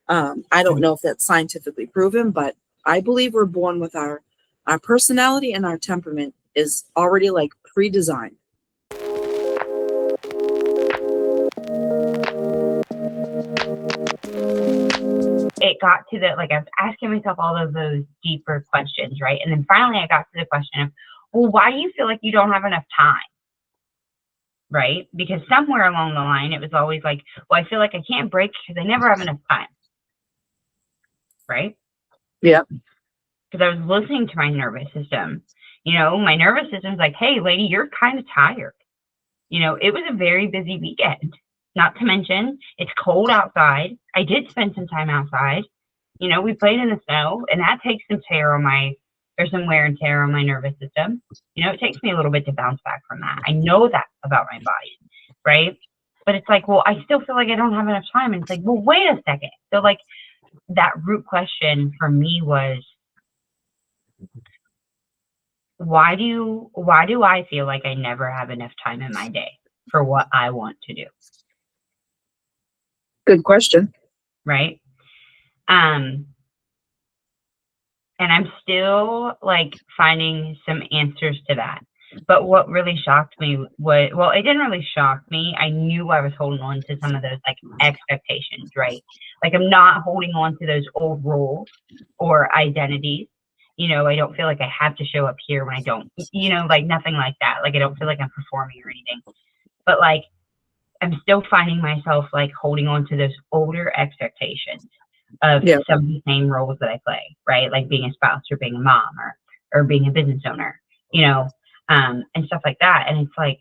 I don't know if that's scientifically proven, but I believe we're born with our personality, and our temperament is already like pre-designed. It got to the, like, I was asking myself all of those deeper questions, right? And then finally I got to the question of, well, why do you feel like you don't have enough time? Right? Because somewhere along the line, it was always like, well, I feel like I can't break because I never have enough time. Right? Yeah. Because I was listening to my nervous system. You know, my nervous system's like, hey, lady, you're kind of tired. You know, it was a very busy weekend. Not to mention, it's cold outside. I did spend some time outside. You know, we played in the snow, and that takes some some wear and tear on my nervous system. You know, it takes me a little bit to bounce back from that. I know that about my body, right? But it's like, well, I still feel like I don't have enough time. And it's like, well, wait a second. So, like, that root question for me was, why do I feel like I never have enough time in my day for what I want to do? Good question. Right? And I'm still like finding some answers to that. But what really shocked me was, well, it didn't really shock me. I knew I was holding on to some of those like expectations, right? Like, I'm not holding on to those old roles or identities. You know, I don't feel like I have to show up here when I don't, you know, like nothing like that. Like, I don't feel like I'm performing or anything. But like, I'm still finding myself like holding on to those older expectations of some of the same roles that I play, right? Like being a spouse or being a mom or being a business owner, you know, and stuff like that. And it's like,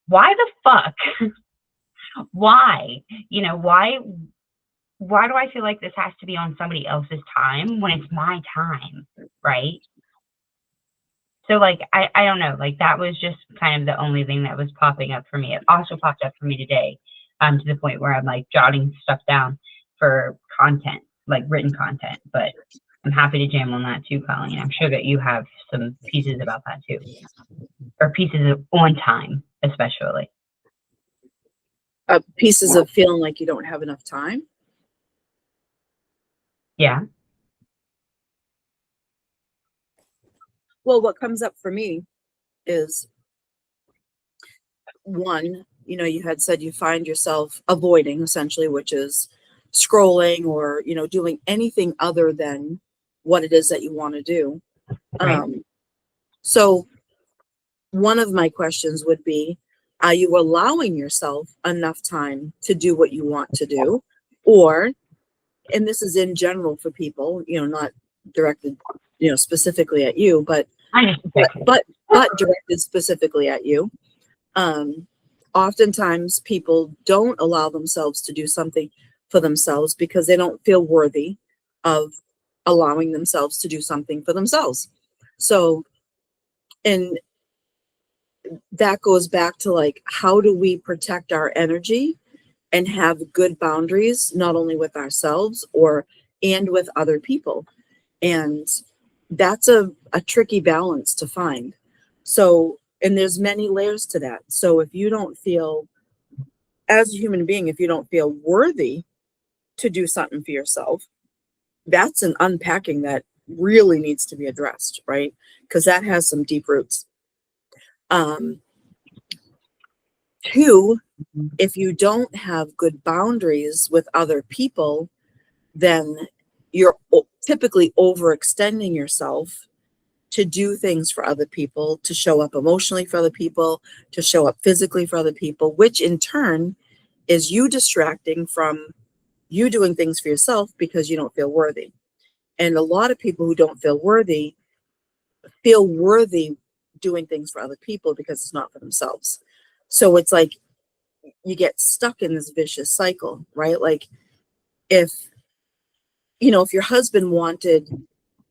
why the fuck? Why? You know, why do I feel like this has to be on somebody else's time when it's my time, right? So like, I don't know, like that was just kind of the only thing that was popping up for me. It also popped up for me today, to the point where I'm like jotting stuff down for content, like written content, but I'm happy to jam on that too, Colleen. I'm sure that you have some pieces about that too, or pieces of on time, especially. Pieces of feeling like you don't have enough time. Yeah. Well, what comes up for me is, one, you know, you had said you find yourself avoiding, essentially, which is scrolling or, you know, doing anything other than what it is that you want to do. Right. So one of my questions would be, are you allowing yourself enough time to do what you want to do? Or, and this is in general for people, you know, not directed, you know, specifically at you, but directed specifically at you. Oftentimes people don't allow themselves to do something for themselves because they don't feel worthy of allowing themselves to do something for themselves. So, and that goes back to like, how do we protect our energy and have good boundaries, not only with ourselves and with other people? And that's a tricky balance to find. So, and there's many layers to that. So if you don't feel, as a human being, if you don't feel worthy to do something for yourself, that's an unpacking that really needs to be addressed, right? Because that has some deep roots. Two, if you don't have good boundaries with other people, then you're typically overextending yourself to do things for other people, to show up emotionally for other people, to show up physically for other people, which in turn is you distracting from you doing things for yourself because you don't feel worthy. And a lot of people who don't feel worthy doing things for other people because it's not for themselves. So it's like you get stuck in this vicious cycle, right? Like if your husband wanted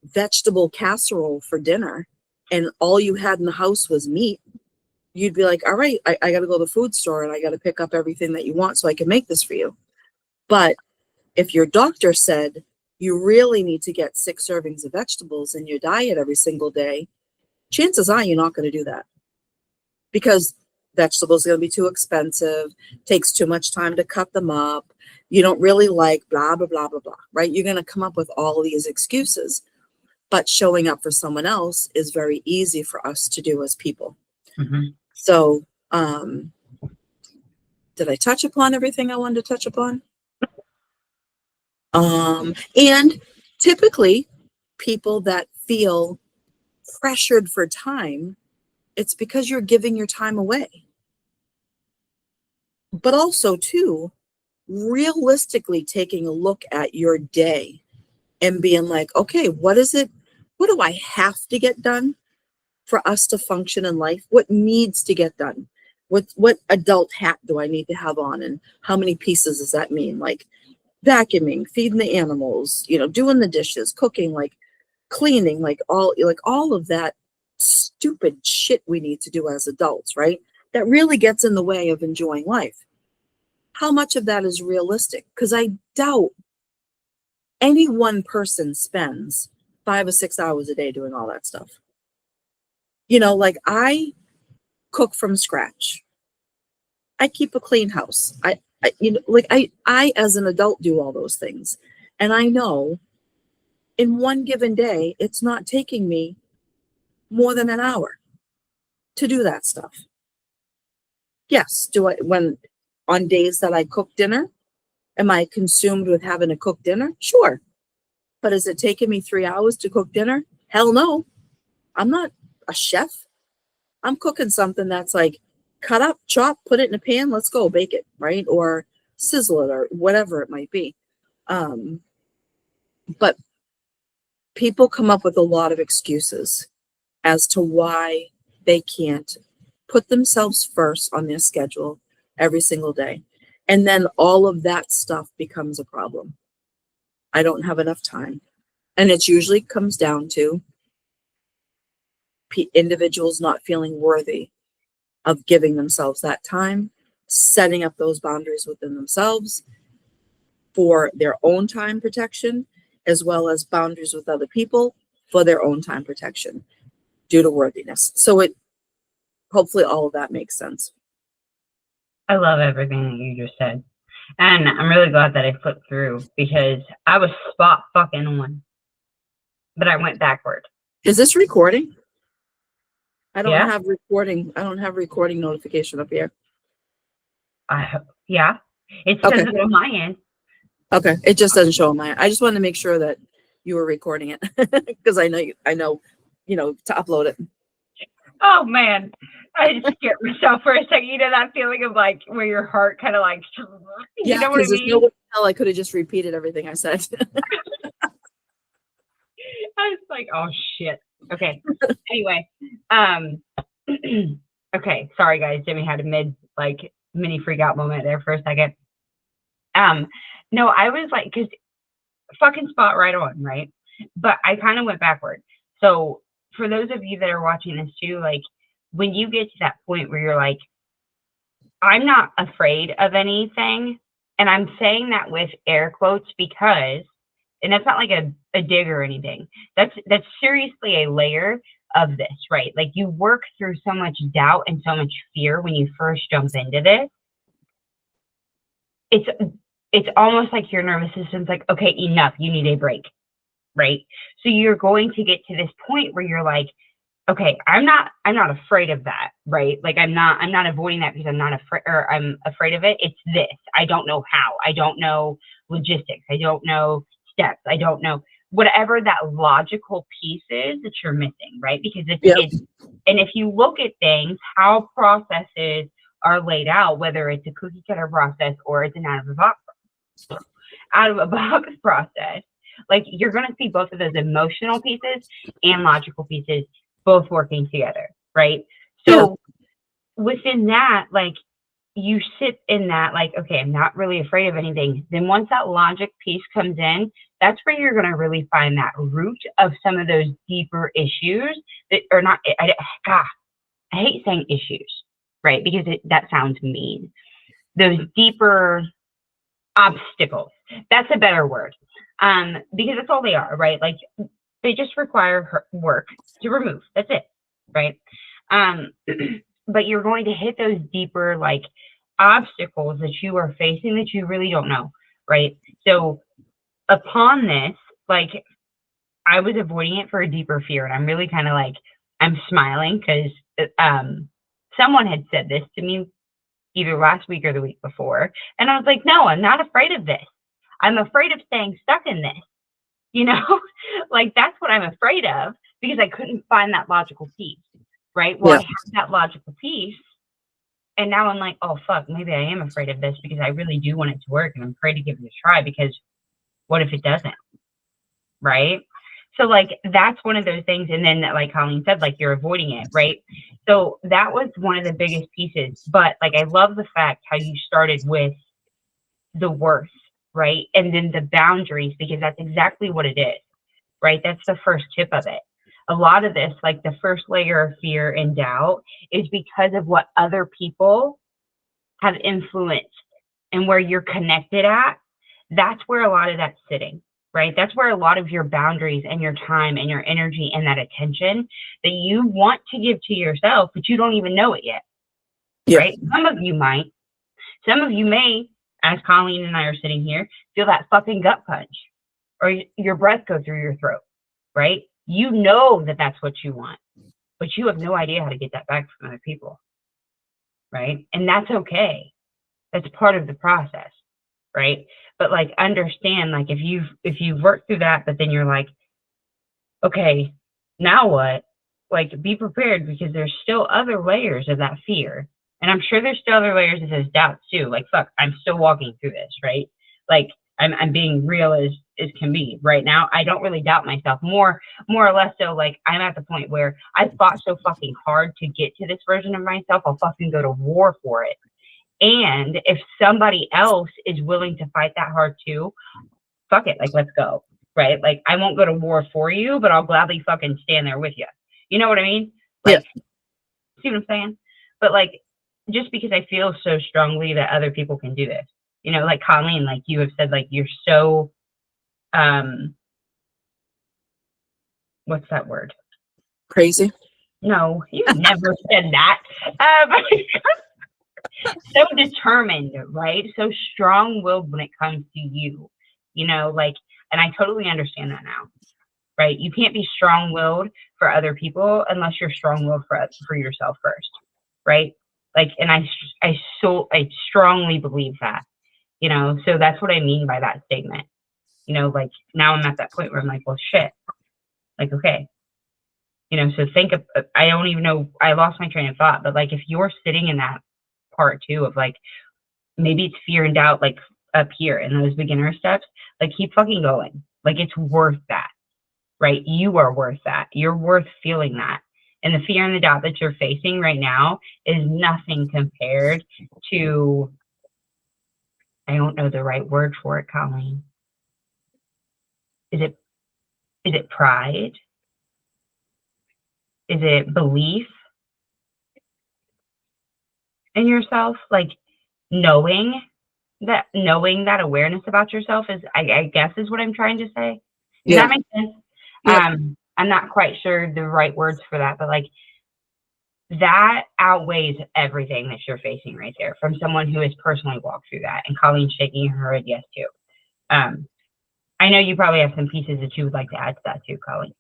vegetable casserole for dinner and all you had in the house was meat, you'd be like, all right, I got to go to the food store and I got to pick up everything that you want so I can make this for you. But if your doctor said you really need to get 6 servings of vegetables in your diet every single day, chances are you're not going to do that because vegetables are going to be too expensive, takes too much time to cut them up. You don't really like blah, blah, blah, blah, blah, right? You're going to come up with all of these excuses. But showing up for someone else is very easy for us to do as people. Mm-hmm. So, did I touch upon everything I wanted to touch upon? And typically, people that feel pressured for time, it's because you're giving your time away. But also, too, realistically taking a look at your day and being like, okay, what is it? What do I have to get done for us to function in life? What needs to get done? What adult hat do I need to have on? And how many pieces does that mean? Like vacuuming, feeding the animals, doing the dishes, cooking, like cleaning, like all of that stupid shit we need to do as adults, right? That really gets in the way of enjoying life. How much of that is realistic? Because I doubt any one person spends 5 or 6 hours a day doing all that stuff. Like I cook from scratch. I keep a clean house. I as an adult do all those things. And I know in one given day, it's not taking me more than an hour to do that stuff. Yes. When on days that I cook dinner, am I consumed with having to cook dinner? Sure. But is it taking me 3 hours to cook dinner? Hell no. I'm not a chef. I'm cooking something that's like cut up, chop, put it in a pan, let's go bake it, right? Or sizzle it or whatever it might be. But people come up with a lot of excuses as to why they can't put themselves first on their schedule every single day. And then all of that stuff becomes a problem. I don't have enough time. And it usually comes down to individuals not feeling worthy of giving themselves that time, setting up those boundaries within themselves for their own time protection, as well as boundaries with other people for their own time protection due to worthiness. So hopefully all of that makes sense. I love everything that you just said. And I'm really glad that I flipped through because I was spot fucking on. But I went backward. Is this recording? I don't Yeah. have recording. I don't have recording notification up here. Yeah. It says it on my end. Okay. It just doesn't show on my end. I just wanted to make sure that you were recording it because I know, to upload it. Oh man. I just scared myself for a second. That feeling of like where your heart kind of like, you know what I mean? No way hell I could have just repeated everything I said. I was like, oh shit. Okay. Anyway, okay. Sorry guys. Demi had a mini freak out moment there for a second. No, I was like, cause fucking spot right on, right? But I kind of went backward. So for those of you that are watching this too, like when you get to that point where you're like, I'm not afraid of anything. And I'm saying that with air quotes because, and that's not like a dig or anything. That's seriously a layer of this, right? Like you work through so much doubt and so much fear when you first jump into this. It's almost like your nervous system's like, okay, enough, you need a break, right? So you're going to get to this point where you're like, okay, I'm not afraid of that, right? Like I'm not avoiding that because I'm not afraid or I'm afraid of it. It's this. I don't know how. I don't know logistics. I don't know steps. I don't know whatever that logical piece is that you're missing, right? Because and if you look at things, how processes are laid out, whether it's a cookie cutter process or it's an out of a box process, like you're going to see both of those emotional pieces and logical pieces both working together, right? So within that, like you sit in that, like, okay, I'm not really afraid of anything. Then once that logic piece comes in, that's where you're going to really find that root of some of those deeper issues that are not, I hate saying issues, right? Because that sounds mean. Those deeper obstacles, that's a better word. Because that's all they are, right? Like they just require work to remove. That's it, right? but you're going to hit those deeper like obstacles that you are facing that you really don't know, right? So upon this, like I was avoiding it for a deeper fear, and I'm really kind of like I'm smiling because someone had said this to me either last week or the week before, and I was like, no, I'm not afraid of this. I'm afraid of staying stuck in this, you know, like that's what I'm afraid of because I couldn't find that logical piece, right? Well, Yeah. I had that logical piece, and now I'm like, oh fuck, maybe I am afraid of this because I really do want it to work, and I'm afraid to give it a try because what if it doesn't, right? So like that's one of those things, and then like Colleen said, like you're avoiding it, right? So that was one of the biggest pieces. But like I love the fact how you started with the worth, right? And then the boundaries, because that's exactly what it is, right? That's the first tip of it. A lot of this, like the first layer of fear and doubt, is because of what other people have influenced and where you're connected at. That's where a lot of that's sitting, right? That's where a lot of your boundaries and your time and your energy and that attention that you want to give to yourself, but you don't even know it yet, Yeah. right? Some of you might. Some of you may, as Colleen and I are sitting here, feel that fucking gut punch or your breath go through your throat, right? You know that that's what you want, but you have no idea how to get that back from other people, right? And that's okay. That's part of the process, right? But like understand, like if you've worked through that, but then you're like, okay, now what? Like be prepared because there's still other layers of that fear. And I'm sure there's still other layers of those doubts too. Like fuck, I'm still walking through this, right? Like I'm being real as can be right now. I don't really doubt myself. More or less so like I'm at the point where I fought so fucking hard to get to this version of myself, I'll fucking go to war for it. And if somebody else is willing to fight that hard too, fuck it, like let's go. Right? Like I won't go to war for you, but I'll gladly fucking stand there with you. You know what I mean? Like see what I'm saying? But like just because I feel so strongly that other people can do this. You know, like Colleen, like you have said, like you're so what's that word? Crazy. No, you never said that. So determined, right? So strong-willed when it comes to you, you know, like, and I totally understand that now, right? You can't be strong-willed for other people unless you're strong-willed for yourself first, right? Like, and I strongly believe that, you know, so that's what I mean by that statement, you know, like now I'm at that point where I'm like, well, shit, like, okay, you know, so think of, I don't even know, I lost my train of thought, but like, if you're sitting in that part too of like, maybe it's fear and doubt, like up here in those beginner steps, like keep fucking going. Like it's worth that, right? You are worth that. You're worth feeling that. And the fear and the doubt that you're facing right now is nothing compared to, I don't know the right word for it, Colleen. Is it pride? Is it belief in yourself? Like knowing that awareness about yourself is, I guess is what I'm trying to say. Does that make sense? Yeah. I'm not quite sure the right words for that, but like that outweighs everything that you're facing right there from someone who has personally walked through that. And Colleen's shaking her head yes too. I know you probably have some pieces that you would like to add to that too, Colleen.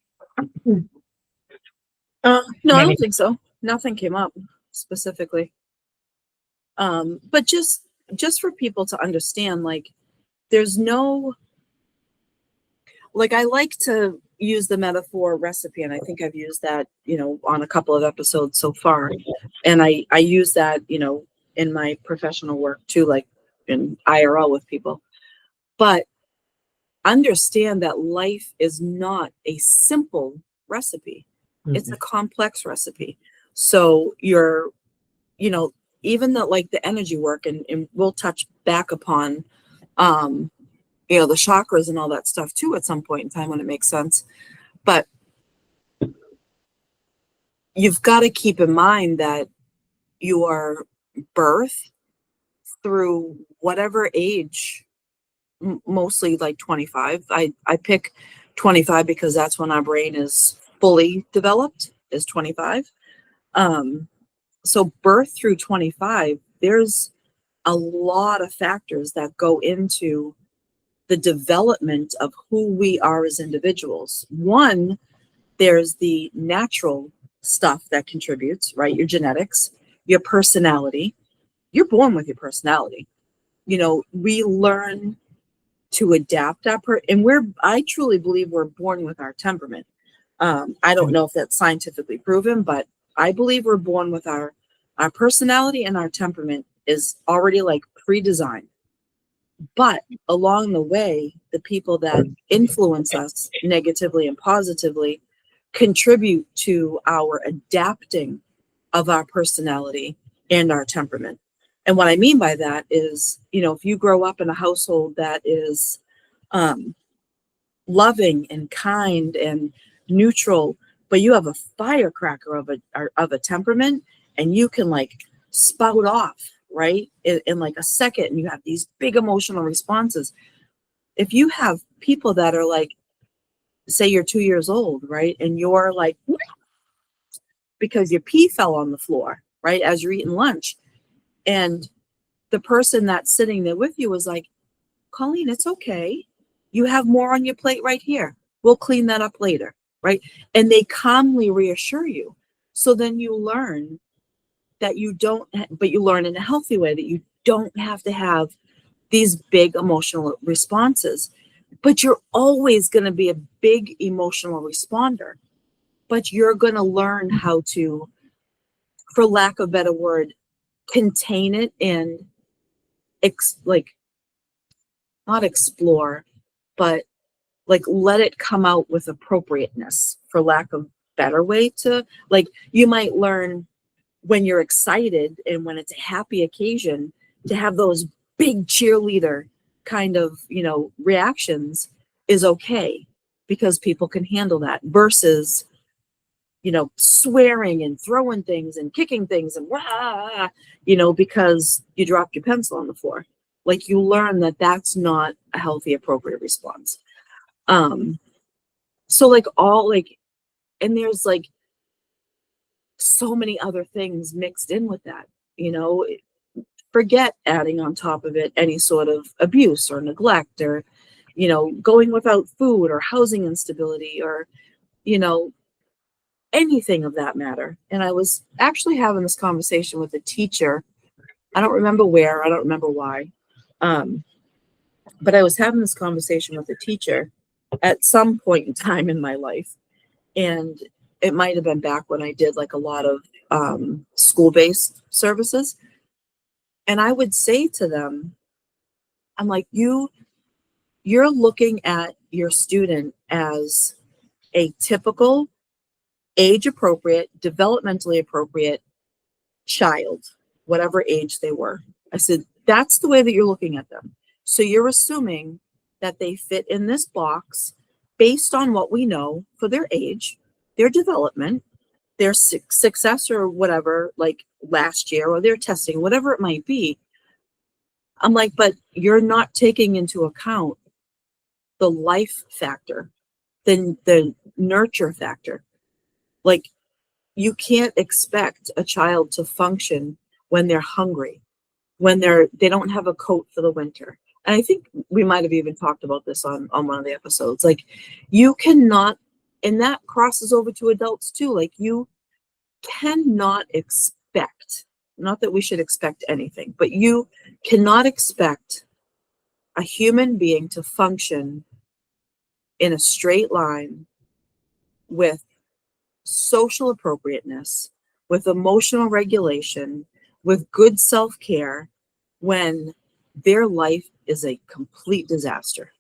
No, Maybe. I don't think so. Nothing came up specifically. But just for people to understand, like, there's no, like, I like to use the metaphor recipe, and I think I've used that, you know, on a couple of episodes so far. And I use that, you know, in my professional work too, like in IRL with people. But understand that life is not a simple recipe. It's a complex recipe. So you're, you know, even the, like the energy work, and we'll touch back upon, you know, the chakras and all that stuff too at some point in time when it makes sense. But you've got to keep in mind that your birth through whatever age, mostly like 25. I pick 25 because that's when our brain is fully developed, is 25. so birth through 25, there's a lot of factors that go into the development of who we are as individuals. One, there's the natural stuff that contributes, right? Your genetics, your personality. You're born with your personality. We learn to adapt and I truly believe we're born with our temperament. I don't know if that's scientifically proven, but I believe we're born with our personality, and our temperament is already like pre-designed. But along the way, the people that influence us negatively and positively contribute to our adapting of our personality and our temperament. And what I mean by that is, if you grow up in a household that is loving and kind and neutral, but you have a firecracker of a temperament, and you can like spout off, right, in like a second, and you have these big emotional responses. If you have people that are like, say you're 2 years old, right, and you're like, because your pee fell on the floor, right, as you're eating lunch, and the person that's sitting there with you is like, Colleen, it's okay. You have more on your plate right here. We'll clean that up later, right? And they calmly reassure you. So then you learn that but you learn in a healthy way, that you don't have to have these big emotional responses. But you're always going to be a big emotional responder. But you're going to learn how to, for lack of a better word, contain it and not explore, but like let it come out with appropriateness, for lack of better way to, like, you might learn when you're excited and when it's a happy occasion to have those big cheerleader kind of, reactions is okay, because people can handle that, versus, swearing and throwing things and kicking things and rah, because you dropped your pencil on the floor. Like, you learn that that's not a healthy, appropriate response. So and there's like so many other things mixed in with that, forget adding on top of it any sort of abuse or neglect, or, going without food, or housing instability, or, anything of that matter. And I was actually having this conversation with a teacher. I don't remember where, I don't remember why. But I was having this conversation with a teacher at some point in time in my life. And it might have been back when I did like a lot of school-based services. And I would say to them, I'm like, you're looking at your student as a typical, age-appropriate, developmentally appropriate child, whatever age they were. I said, that's the way that you're looking at them. So you're assuming that they fit in this box based on what we know for their age, their development, their success, or whatever, like last year, or their testing, whatever it might be. I'm like, but you're not taking into account the life factor, the nurture factor. Like, you can't expect a child to function when they're hungry, when they don't have a coat for the winter. And I think we might have even talked about this on one of the episodes. Like, you cannot, and that crosses over to adults too. Like, you cannot expect, not that we should expect anything, but you cannot expect a human being to function in a straight line with social appropriateness, with emotional regulation, with good self-care, when their life is a complete disaster.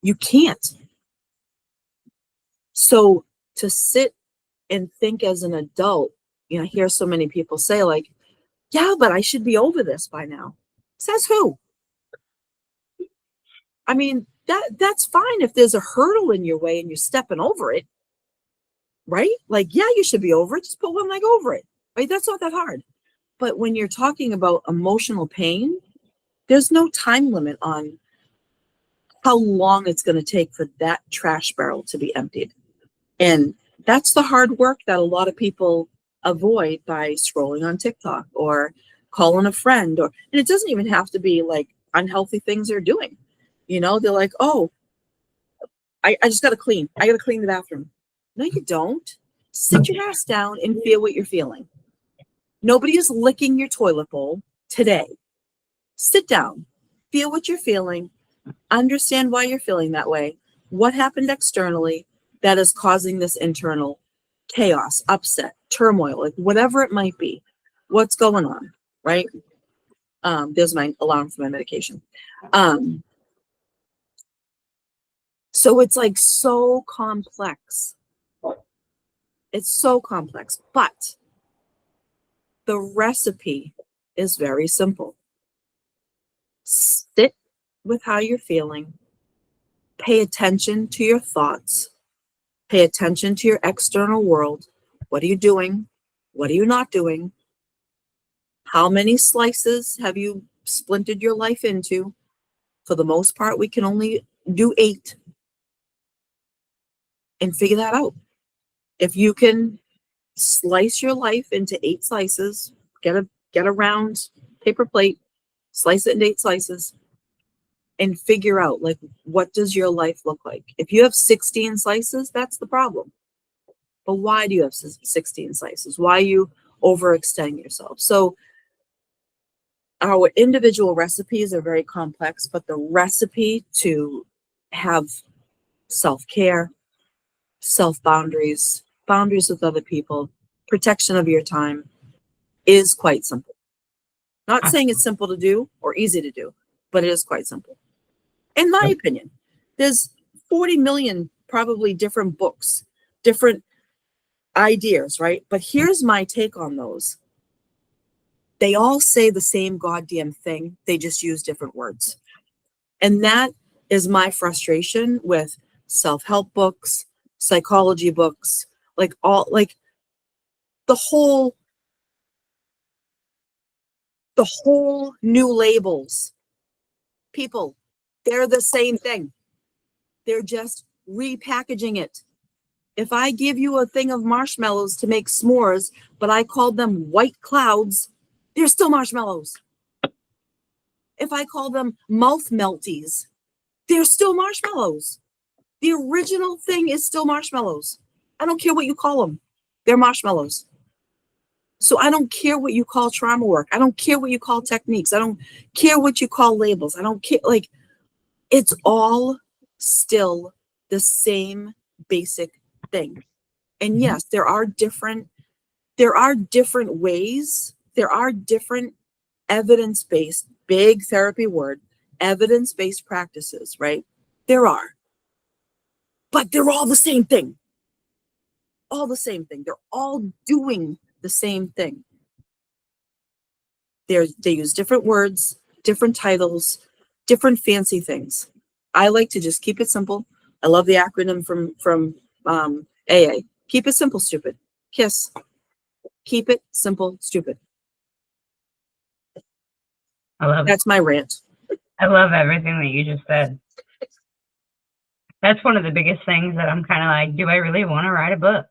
You can't. So to sit and think as an adult, I hear so many people say like, yeah, but I should be over this by now. Says who? I mean, that's fine if there's a hurdle in your way and you're stepping over it, right? Like, yeah, you should be over it. Just put one leg over it, right? That's not that hard. But when you're talking about emotional pain, there's no time limit on how long it's going to take for that trash barrel to be emptied. And that's the hard work that a lot of people avoid by scrolling on TikTok or calling a friend, and it doesn't even have to be like unhealthy things they're doing. They're like, oh, I just got to clean. I got to clean the bathroom. No, you don't. Sit your ass down and feel what you're feeling. Nobody is licking your toilet bowl today. Sit down, feel what you're feeling, understand why you're feeling that way, what happened externally that is causing this internal chaos, upset, turmoil, like whatever it might be. What's going on, right? There's my alarm for my medication. So it's like so complex. It's so complex, but the recipe is very simple. Sit with how you're feeling. Pay attention to your thoughts. Pay attention to your external world. What are you doing? What are you not doing? How many slices have you splintered your life into? For the most part, we can only do 8. And figure that out. If you can slice your life into 8 slices, get a round paper plate, slice it into 8 slices, and figure out, like, what does your life look like? If you have 16 slices, that's the problem. But why do you have 16 slices? Why you overextend yourself? So our individual recipes are very complex, but the recipe to have self-care, self-boundaries, boundaries with other people, protection of your time is quite simple. Not saying it's simple to do or easy to do, but it is quite simple. In my opinion, there's 40 million probably different books, different ideas, right? But here's my take on those. They all say the same goddamn thing. They just use different words. And that is my frustration with self-help books, psychology books, like the whole new labels. People, they're the same thing. They're just repackaging it. If I give you a thing of marshmallows to make s'mores, but I called them white clouds, they're still marshmallows. If I call them mouth melties, they're still marshmallows. The original thing is still marshmallows. I don't care what you call them. They're marshmallows. So I don't care what you call trauma work. I don't care what you call techniques. I don't care what you call labels. I don't care. Like, it's all still the same basic thing. And yes, there are different ways. There are different evidence-based, big therapy word, evidence-based practices, right? There are. But they're all the same thing. All the same thing. They're all doing the same thing. They use different words, different titles, different fancy things. I like to just keep it simple. I love the acronym from AA. Keep it simple, stupid. KISS. Keep it simple, stupid. I love That's my rant. I love everything that you just said. That's one of the biggest things that I'm kind of like, do I really want to write a book?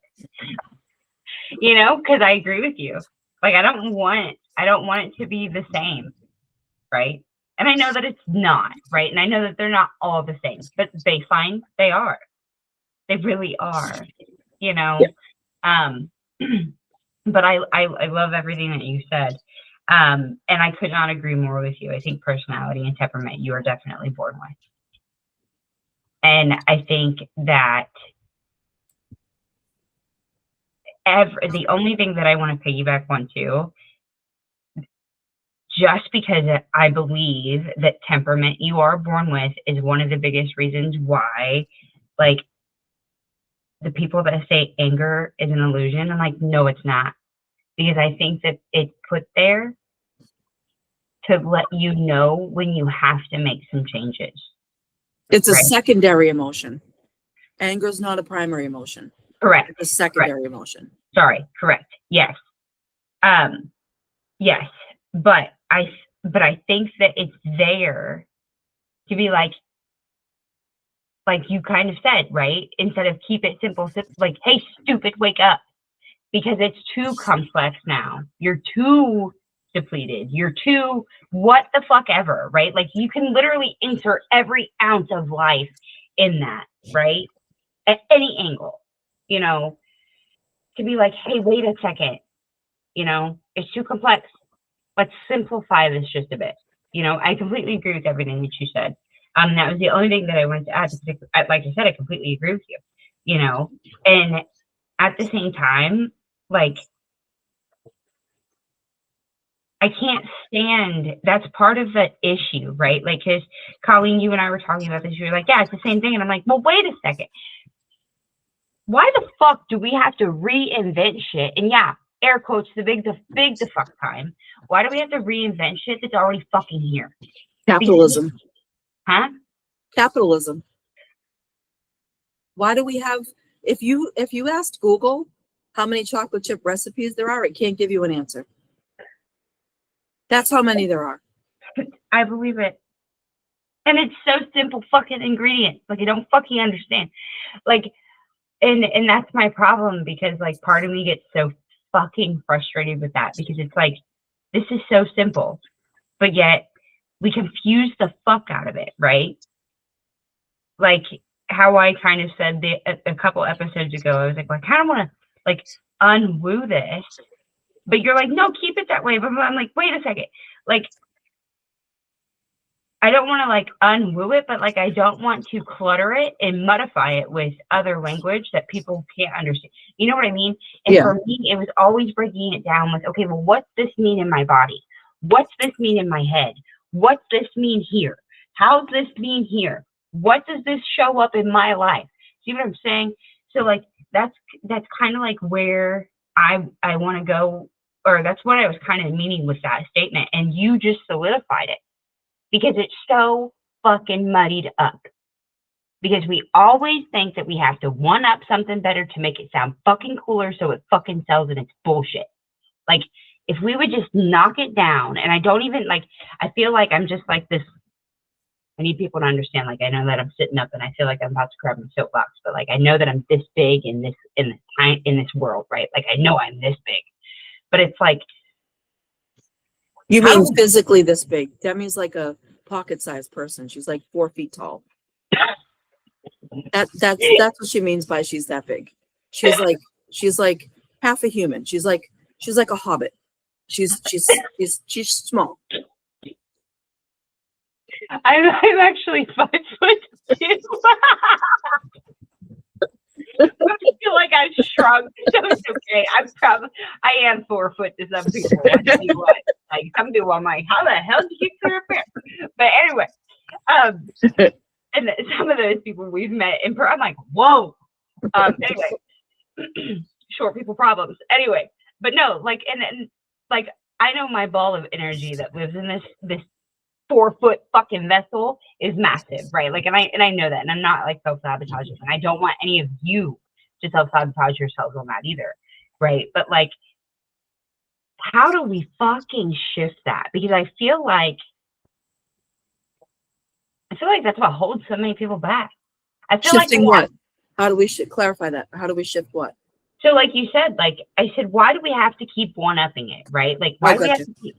Because I agree with you. Like, I don't want it to be the same, right? And I know that it's not, right? And I know that they're not all the same, but baseline, they are. They really are, Yeah. But I love everything that you said. And I could not agree more with you. I think personality and temperament, you are definitely born with. And I think that the only thing that I want to piggyback on too, just because I believe that temperament you are born with is one of the biggest reasons why, like, the people that say anger is an illusion, I'm like, no, it's not. Because I think that it's put there to let you know when you have to make some changes. It's a secondary emotion. Anger is not a primary emotion. Correct. It's a secondary emotion. Sorry. Correct. Yes. Yes. But I think that it's there to be like you kind of said, right? Instead of keep it simple, like, hey, stupid, wake up. because it's too complex now. You're too depleted. You're too what the fuck ever, right? Like you can literally insert every ounce of life in that, right? At any angle, you know, to be like, hey, wait a second, you know, it's too complex. Let's simplify this just a bit. You know, I completely agree with everything that you said. That was the only thing that I wanted to add. Like I said, I completely agree with you, you know, and at the same time, like, I can't stand, that's part of the issue, right? Like, because Colleen, you and I were talking about this, you were like, yeah, it's the same thing. And I'm like, well, wait a second. Why the fuck do we have to reinvent shit? And yeah, air quotes, the big the fuck time. Why do we have to reinvent shit that's already fucking here? Capitalism. Huh? Capitalism. Why do we have, if you asked Google how many chocolate chip recipes there are, it can't give you an answer. That's how many there are. I believe it. And it's so simple fucking ingredients. Like I don't fucking understand. Like, and that's my problem, because like part of me gets so fucking frustrated with that, because it's like, this is so simple, but yet we confuse the fuck out of it, right? Like how I kind of said a couple episodes ago, I was like, I kind of want to like unwoo this, but you're like, no, keep it that way. But I'm like, wait a second, like I don't want to like unwoo it, but like I don't want to clutter it and modify it with other language that people can't understand. You know what I mean? And Yeah. for me, it was always breaking it down with, okay, well, what's this mean in my body? What's this mean in my head? What's this mean here? How's this mean here? What does this show up in my life? See what I'm saying? So like that's kind of like where I want to go, or that's what I was kind of meaning with that statement, and you just solidified it. Because it's so fucking muddied up. Because we always think that we have to one up something better to make it sound fucking cooler so it fucking sells, and it's bullshit. Like, if we would just knock it down, and I don't even, like, I feel like I'm just like this, I need people to understand, like, I know that I'm sitting up and I feel like I'm about to grab my soapbox, but like, I know that I'm this big in this world, right? Like, I know I'm this big. But it's like, you mean physically this big? Demi's like a pocket-sized person. She's like 4 feet tall. That's what she means by she's that big. She's like half a human. She's like a hobbit. She's small. I'm actually 5'2". I feel like I've shrunk. So it's okay. I am 4 foot to some people. I'll tell you what. Like some people, I'm like, how the hell did you get up there? But anyway, and some of those people we've met in person, I'm like, whoa. Anyway, short people problems. Anyway, but no, like, and like, I know my ball of energy that lives in this 4 foot fucking vessel is massive, right? Like, and I know that, and I'm not like self-sabotaging, and I don't want any of you to self-sabotage yourselves on that either, right? But like, how do we fucking shift that? Because I feel like that's what holds so many people back. I feel Shifting like what? How do we clarify that? How do we shift what? So like you said, like I said, why do we have to keep one-upping it, right? Like why do we have to keep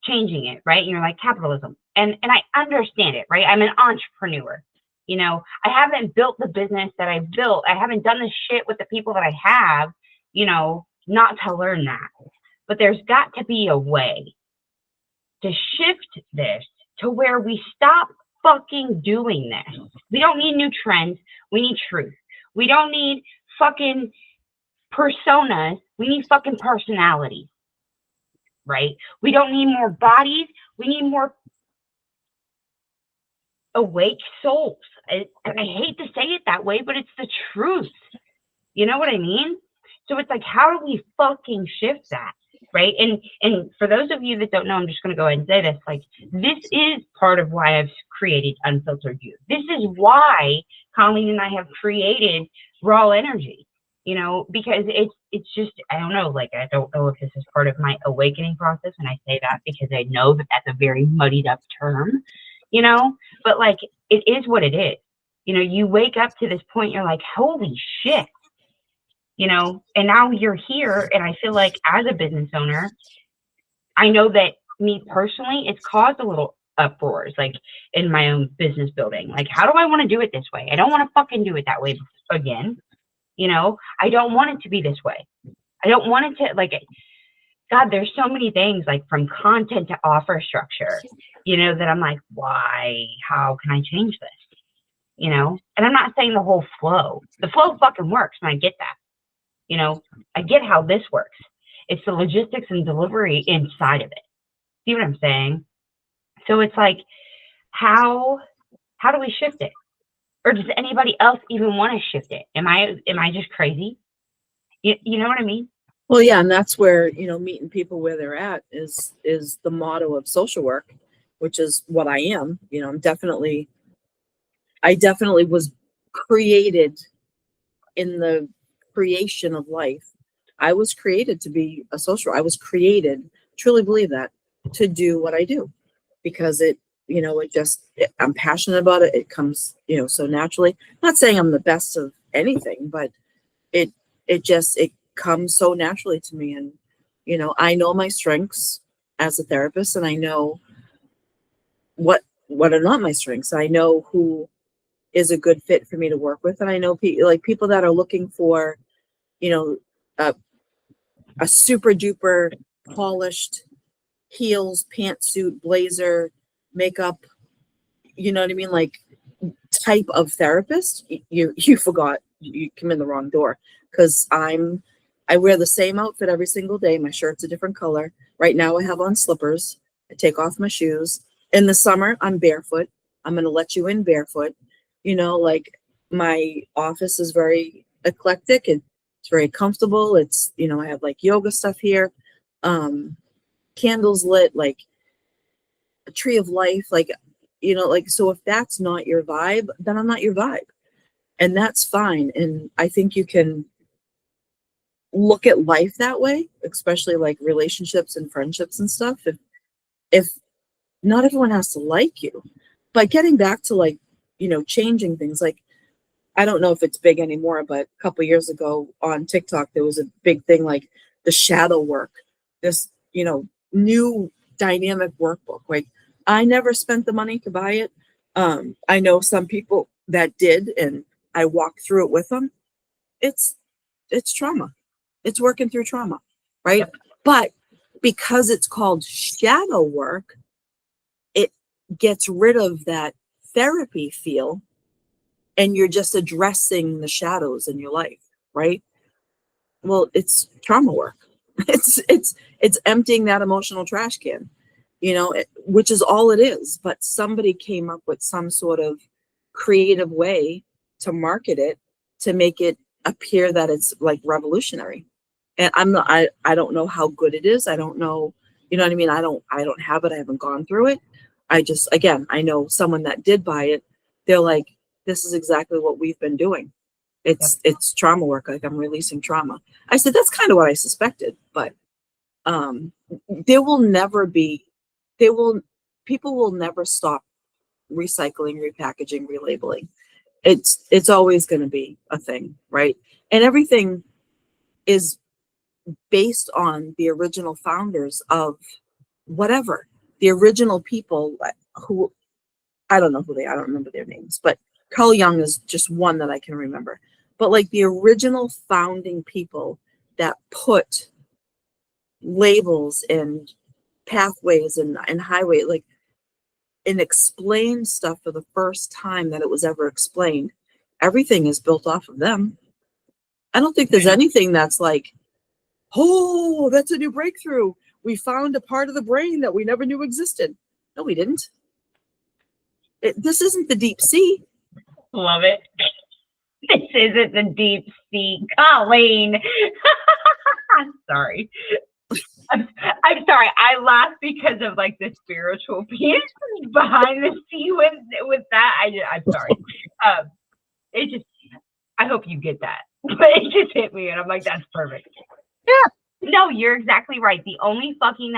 changing it, right? And you're like, capitalism. And I understand it, right? I'm an entrepreneur. You know, I haven't built the business that I've built. I haven't done the shit with the people that I have, you know, not to learn that. But there's got to be a way to shift this to where we stop fucking doing this. We don't need new trends. We need truth. We don't need fucking personas. We need fucking personality, right? We don't need more bodies. We need more awake souls. And I hate to say it that way, but it's the truth. You know what I mean? So it's like, how do we fucking shift that? Right. And for those of you that don't know, I'm just going to go ahead and say this, like, this is part of why I've created Unfiltered You. This is why Colleen and I have created Raw Energy, you know, because it's just, I don't know, like, I don't know if this is part of my awakening process. And I say that because I know that that's a very muddied up term, you know, but like, it is what it is. You know, you wake up to this point, you're like, holy shit. you know, and now you're here. And I feel like as a business owner, I know that me personally, it's caused a little uproars, like in my own business building. Like, how do I want to do it this way? I don't want to fucking do it that way again. You know, I don't want it to be this way. I don't want it to, like, God, there's so many things, like from content to offer structure, you know, that I'm like, why? How can I change this? You know, and I'm not saying the whole flow. The flow fucking works, and I get that. You know, I get how this works. It's the logistics and delivery inside of it. See what I'm saying? So it's like, how do we shift it? Or does anybody else even want to shift it? Am I just crazy? You know what I mean? Well, yeah, and that's where, you know, meeting people where they're at is the motto of social work, which is what I am. You know, I definitely was created in the creation of life. I was created to be a social. I was created, truly believe that, to do what I do, because it, you know, I'm passionate about it. It comes, you know, so naturally. I'm not saying I'm the best of anything, but it comes so naturally to me. And, you know, I know my strengths as a therapist, and I know what are not my strengths. I know who is a good fit for me to work with. And I know people that are looking for, you know, a super duper polished heels, pantsuit, blazer, makeup, you know what I mean? Like, type of therapist, you forgot, you come in the wrong door, because I wear the same outfit every single day. My shirt's a different color. Right now I have on slippers. I take off my shoes. In the summer, I'm barefoot. I'm going to let you in barefoot. You know, like, my office is very eclectic and it's very comfortable. It's, you know, I have like yoga stuff here, candles lit, like a tree of life, like, you know, like, so if that's not your vibe, then I'm not your vibe. And that's fine. And I think you can look at life that way, especially like relationships and friendships and stuff. If not everyone has to like you, but getting back to, like, you know, changing things, like, I don't know if it's big anymore, but a couple years ago on TikTok, there was a big thing, like the shadow work, this, you know, new dynamic workbook. Like, I never spent the money to buy it. I know some people that did, and I walked through it with them. It's trauma. It's working through trauma, right? Yep. But because it's called shadow work, it gets rid of that therapy feel, and you're just addressing the shadows in your life, right? Well, it's trauma work. It's emptying that emotional trash can, you know, which is all it is. But somebody came up with some sort of creative way to market it, to make it appear that it's like revolutionary. And I don't know how good it is. I don't know, you know what I mean? I don't have it. I haven't gone through it. Again, I know someone that did buy it. They're like, this is exactly what we've been doing. It's trauma work. Like, I'm releasing trauma. I said, that's kind of what I suspected, but there will never be, people will never stop recycling, repackaging, relabeling. It's always going to be a thing, right? And everything is based on the original founders of whatever, the original people who, I don't know who they are, I don't remember their names, but Carl Jung is just one that I can remember. But like the original founding people that put labels and pathways and highway, like, and explained stuff for the first time that it was ever explained. Everything is built off of them. I don't think there's anything that's like, oh, that's a new breakthrough. We found a part of the brain that we never knew existed. No, we didn't. This isn't the deep sea. Love it. This isn't the deep sea, Colleen. I'm sorry. I'm sorry. I laugh because of like the spiritual piece behind the sea with that. I'm sorry. It just, I hope you get that. But it just hit me, and I'm like, that's perfect. Yeah. No, you're exactly right. The only fucking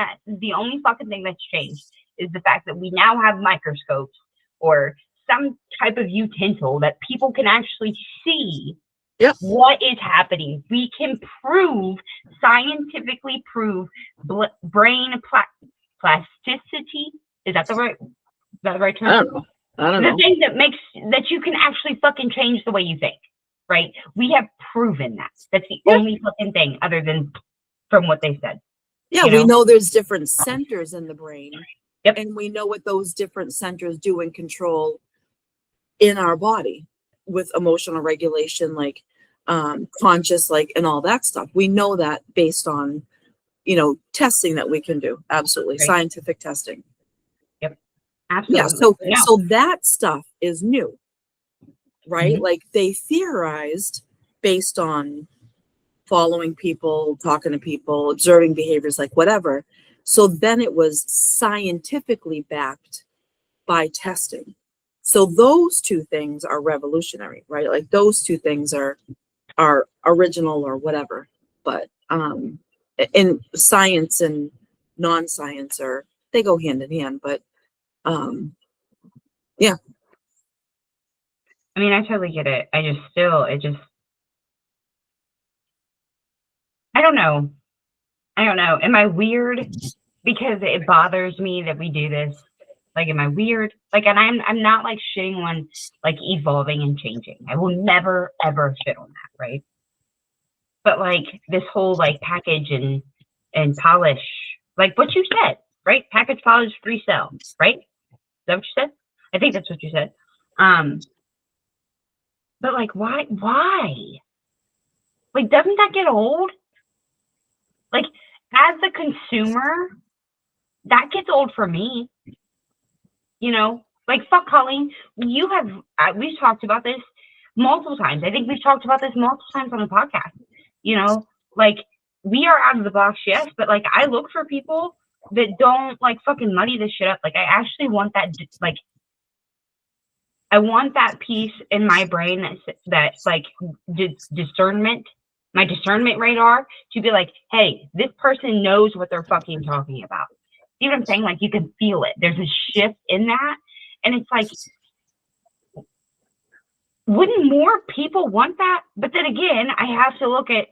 thing that's changed is the fact that we now have microscopes or some type of utensil that people can actually see Yep. What is happening? We can scientifically prove brain plasticity. Is that the right term? I don't The know. thing that you can actually fucking change the way you think, right? We have proven that. That's the only fucking thing other than from what they said. Yeah, we know there's different centers in the brain. Yep. And we know what those different centers do and control in our body with emotional regulation, like conscious, like, and all that stuff. We know that based on, testing that we can do. Absolutely. Right. Scientific testing. Yep. Absolutely. So that stuff is new, right? Mm-hmm. Like they theorized based on following people, talking to people, observing behaviors, like whatever. So then it was scientifically backed by testing. So those two things are revolutionary, right? Like those two things are original or whatever. But in science and non-science they go hand in hand. But yeah. I mean, I totally get it. I don't know. Am I weird? Because it bothers me that we do this. Like, am I weird? Like, and I'm not like shitting on like evolving and changing. I will never ever shit on that, right? But like this whole like package and polish, like what you said, right? Package, polish, resell, right? Is that what you said? I think that's what you said. But like, why? Like, doesn't that get old? Like, as a consumer, that gets old for me. Like, fuck, Colleen, we've talked about this multiple times. I think we've talked about this multiple times on the podcast. Like, we are out of the box, yes, but like, I look for people that don't like fucking muddy this shit up. Like, I actually want that, like, I want that piece in my brain that's like discernment, my discernment radar, to be like, hey, this person knows what they're fucking talking about. See what I'm saying? Like, you can feel it. There's a shift in that. And it's like, wouldn't more people want that? But then again, I have to look at,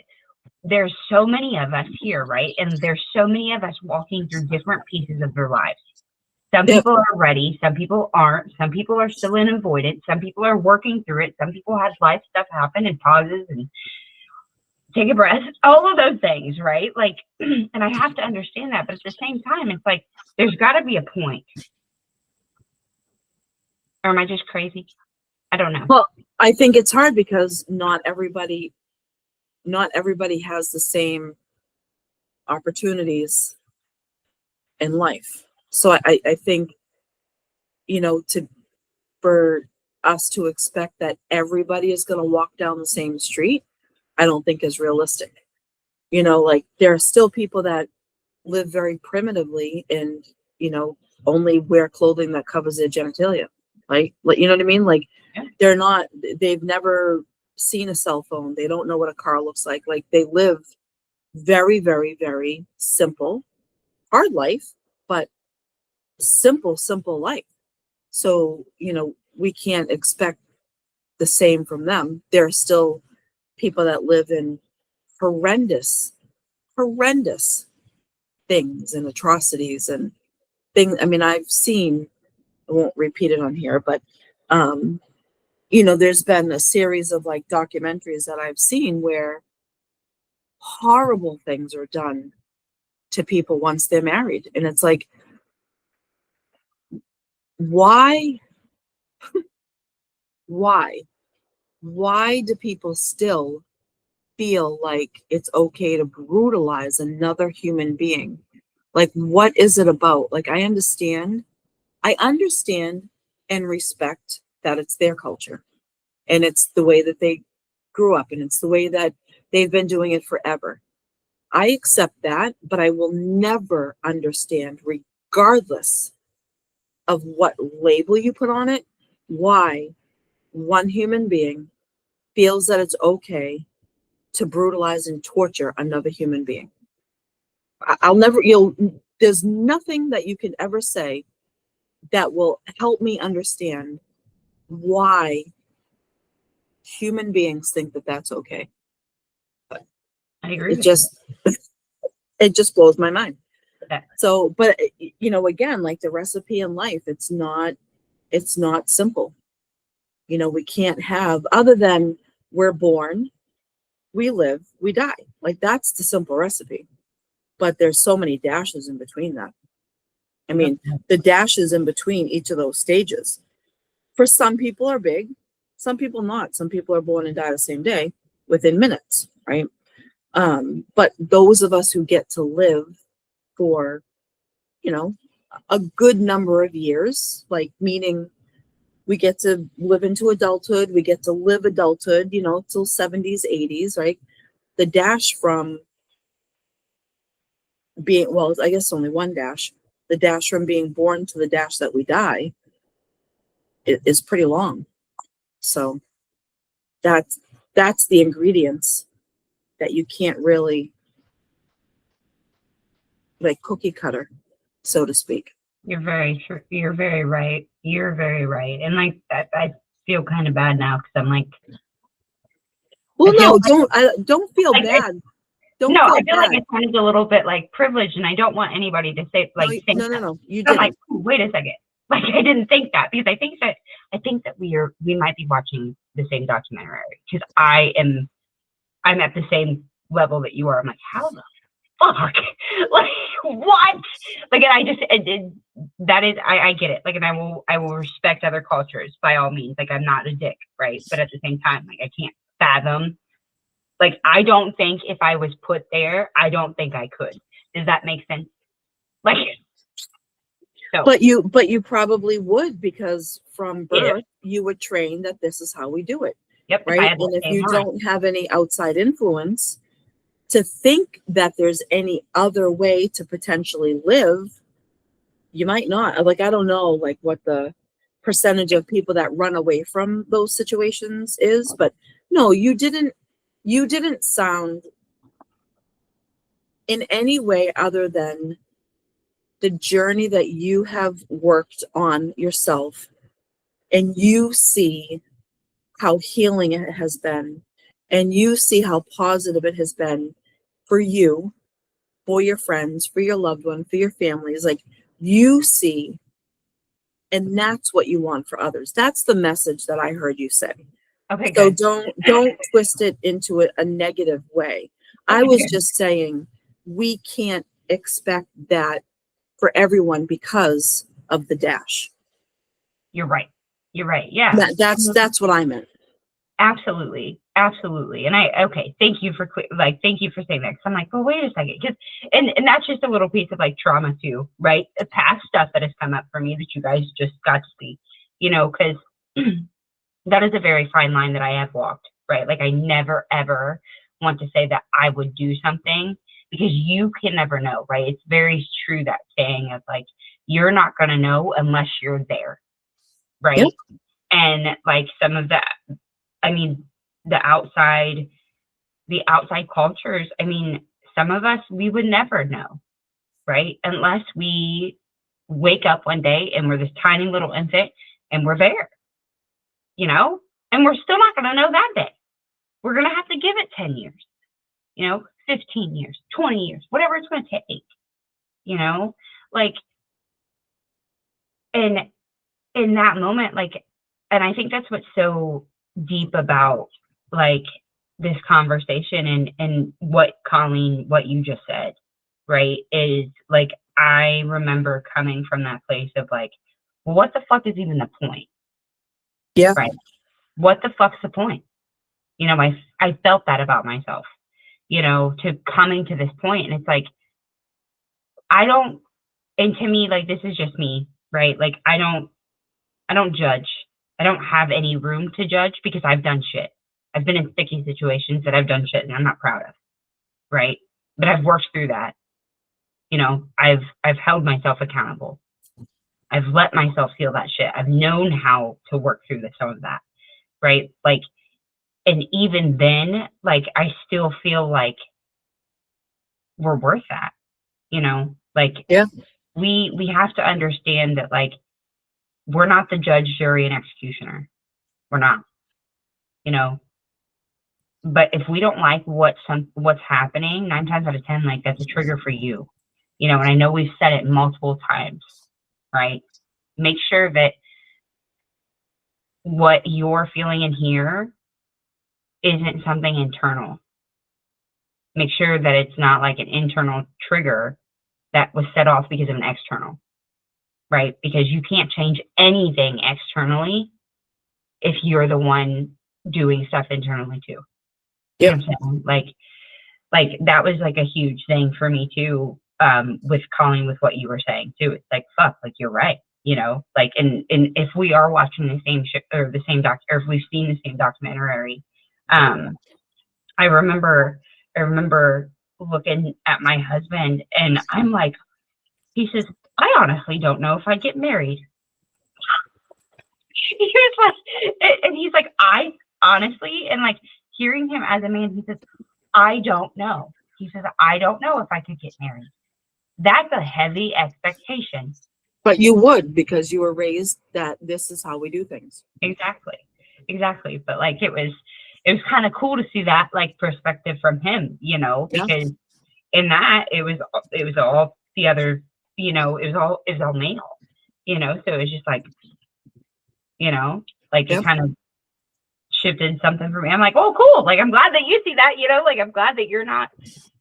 there's so many of us here, right? And there's so many of us walking through different pieces of their lives. Some people are ready. Some people aren't. Some people are still in avoidance. Some people are working through it. Some people have life stuff happen and pauses and take a breath, all of those things, right? Like, and I have to understand that. But at the same time, it's like, there's got to be a point. Or am I just crazy? I don't know. Well, I think it's hard because not everybody has the same opportunities in life. So I think, for us to expect that everybody is going to walk down the same street, I don't think is realistic. Like there are still people that live very primitively and, only wear clothing that covers their genitalia. Like, you know what I mean? Like they've never seen a cell phone. They don't know what a car looks like. Like they live very, very, very simple, hard life, but simple life. So, we can't expect the same from them. There are still people that live in horrendous things and atrocities and things. I mean, I won't repeat it on here, but, there's been a series of like documentaries that I've seen where horrible things are done to people once they're married. And it's like, why do people still feel like it's okay to brutalize another human being? Like, what is it about? Like, I understand and respect that it's their culture and it's the way that they grew up and it's the way that they've been doing it forever. I accept that, but I will never understand, regardless of what label you put on it, why one human being feels that it's okay to brutalize and torture another human being. There's nothing that you can ever say that will help me understand why human beings think that that's okay. I agree It with just, it just blows my mind. that. So, but you know, again, like the recipe in life, it's not simple. You know, we can't have, other than we're born, we live, we die. Like that's the simple recipe. But there's so many dashes in between that. I mean, the dashes in between each of those stages. For some people are big, some people not. Some people are born and die the same day within minutes, right? But those of us who get to live for, you know, a good number of years, like meaning we get to live into adulthood, we get to live adulthood, you know, till 70s, 80s, right? The dash from being, well, I guess only one dash. The dash from being born to the dash that we die is pretty long. So that's the ingredients that you can't really like cookie cutter, so to speak. You're very true. You're very right. You're very right. And like I feel kind of bad now because I'm like, Well, I feel no, don't feel like bad. Don't no, I feel feel like bad. it sounds a little bit like privilege, and I don't want anybody to say No, like think that. no. You I'm like, didn't. "Ooh, wait a second. Like I didn't think that because I think that we might be watching the same documentary because I'm at the same level that you are. I'm like, how the fuck? Like what? Like and I just that is I get it. Like and I will respect other cultures by all means. Like I'm not a dick, right? But at the same time, like I can't fathom. Like I don't think if I was put there, I don't think I could. Does that make sense? Like so But you probably would, because from yeah. birth you were trained that this is how we do it, Yep, if I right? had that And if same you mind. don't have any outside influence to think that there's any other way to potentially live, you might not. Like I don't know like what the percentage of people that run away from those situations is, but no, you didn't sound in any way other than the journey that you have worked on yourself, and you see how healing it has been, and you see how positive it has been for you, for your friends, for your loved one, for your families. Like you see, and that's what you want for others. That's the message that I heard you say. Okay, So good. don't twist it into a negative way. I Okay, was good. just saying we can't expect that for everyone because of the dash. You're right. You're right. Yeah. That's what I meant. Absolutely. Absolutely. And thank you for thank you for saying that. Cause I'm like, well, wait a second. Cause, and that's just a little piece of like trauma too, right? The past stuff that has come up for me that you guys just got to see, you know, cause that is a very fine line that I have walked, right? Like I never ever want to say that I would do something because you can never know, right? It's very true that saying of like, you're not going to know unless you're there, right? Yep. And like some of that, I mean, the outside cultures, I mean, some of us, we would never know, right? Unless we wake up one day and we're this tiny little infant and we're there, you know? And we're still not going to know that day. We're going to have to give it 10 years, you know, 15 years, 20 years, whatever it's going to take, you know? Like, and in that moment, like, and I think that's what's so deep about like this conversation and what Colleen, what you just said, right? Is like, I remember coming from that place of like, well, what the fuck is even the point? Yeah. Right. What the fuck's the point? You know, I felt that about myself, you know, to coming to this point. And it's like, and to me, like, this is just me, right? Like, I don't judge. I don't have any room to judge because I've done shit. I've been in sticky situations that I've done shit and I'm not proud of, right? But I've worked through that. You know, I've held myself accountable. I've let myself feel that shit. I've known how to work through some of that, right? Like, and even then, like, I still feel like we're worth that, you know? Like, Yeah. we have to understand that, like, we're not the judge, jury, and executioner. We're not. you know. But if we don't like what's happening, 9 times out of 10, like that's a trigger for you, you know. And I know we've said it multiple times, right? Make sure that what you're feeling in here isn't something internal. Make sure that it's not like an internal trigger that was set off because of an external, right? Because you can't change anything externally if you're the one doing stuff internally too. You know what I'm saying? Like that was like a huge thing for me too, with Colleen, with what you were saying too. It's like, fuck, like you're right, you know, like, and if we are watching the same shit or the same or if we've seen the same documentary, I remember looking at my husband and I'm like, he says, I honestly don't know if I'd get married. He was like, and he's like, I honestly, and like hearing him as a man, he says, I don't know. He says, I don't know if I could get married. That's a heavy expectation. But you would, because you were raised that this is how we do things. Exactly. But like it was kind of cool to see that like perspective from him, you know, because in that it was all the other, you know, it was all male, you know, so it was just like, you know, like it kind of shifted something for me. I'm like, oh, cool. Like, I'm glad that you see that, you know, like, I'm glad that you're not,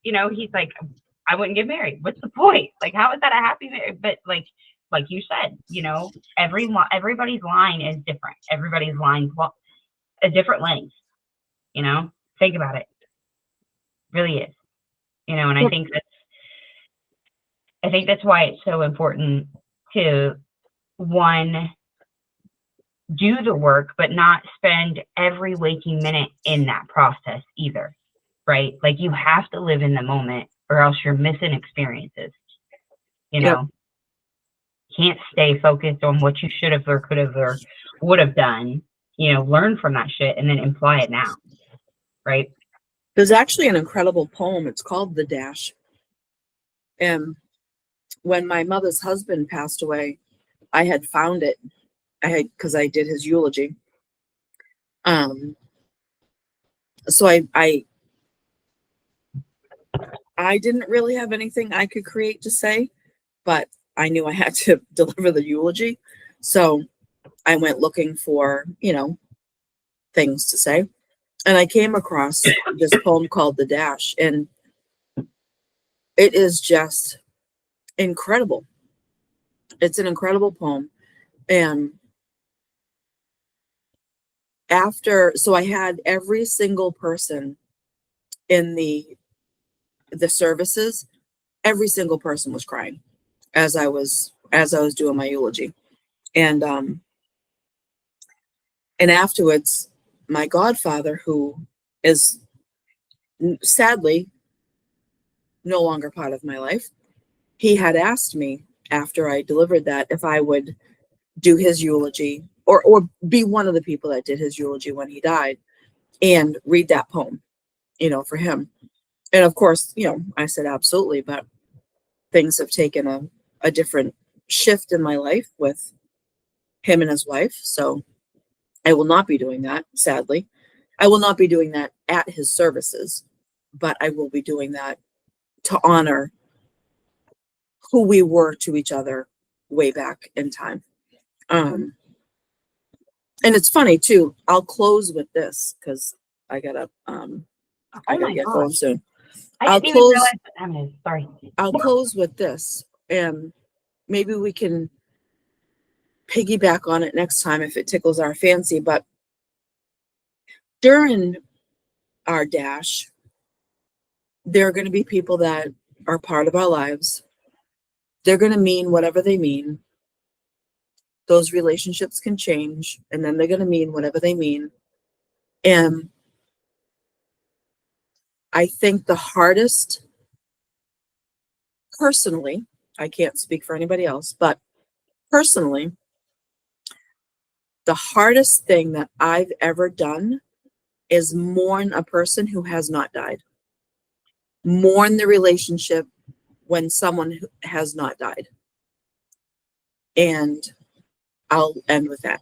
you know, he's like, I wouldn't get married. What's the point? Like, how is that a happy marriage? But like you said, you know, everybody's line is different. Everybody's line's a different length, you know, think about it. Really is, you know, and I think that's why it's so important to, one, do the work, but not spend every waking minute in that process either, right? Like you have to live in the moment or else you're missing experiences, you know. Can't stay focused on what you should have or could have or would have done, you know. Learn from that shit and then imply it now, right? There's actually an incredible poem. It's called The Dash. And when my mother's husband passed away, I had found it. Because I did his eulogy. So I didn't really have anything I could create to say, but I knew I had to deliver the eulogy. So I went looking for, you know, things to say. And I came across this poem called The Dash, and it is just incredible. It's an incredible poem. And so I had every single person in the services, every single person was crying as I was doing my eulogy. And afterwards, my godfather, who is sadly no longer part of my life, he had asked me after I delivered that if I would do his eulogy or be one of the people that did his eulogy when he died and read that poem, you know, for him. And of course, you know, I said absolutely, but things have taken a different shift in my life with him and his wife. So I will not be doing that, sadly. I will not be doing that at his services, but I will be doing that to honor who we were to each other way back in time. And it's funny too. I'll close with this because I gotta get going soon. I didn't even realize what time it is. Sorry. I'll close with this, and maybe we can piggyback on it next time if it tickles our fancy. But during our dash, there are going to be people that are part of our lives. They're going to mean whatever they mean. Those relationships can change, and then they're going to mean whatever they mean. And I think the hardest, personally, I can't speak for anybody else, but personally, the hardest thing that I've ever done is mourn a person who has not died. Mourn the relationship when someone has not died. And I'll end with that.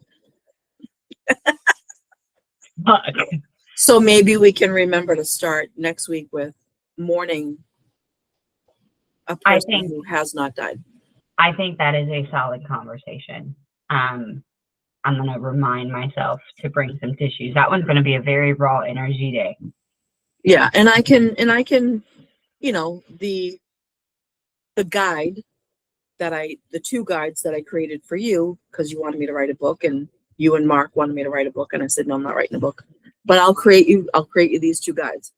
Fuck. So maybe we can remember to start next week with mourning a I person think- who has not died. I think that is a solid conversation. I'm going to remind myself to bring some tissues. That one's going to be a very raw energy day. Yeah, and I can, you know, the guide the two guides that I created for you, because you wanted me to write a book, and you and Mark wanted me to write a book, and I said, no, I'm not writing a book, but I'll create you these two guides.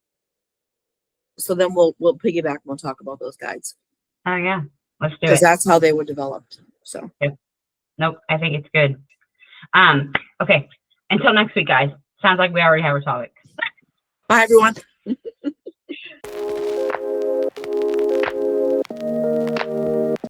So then we'll piggyback and we'll talk about those guides. Oh yeah, let's do it. Because that's how they were developed. So Nope, I think it's good. Okay, until next week, guys. Sounds like we already have our topic. bye, everyone.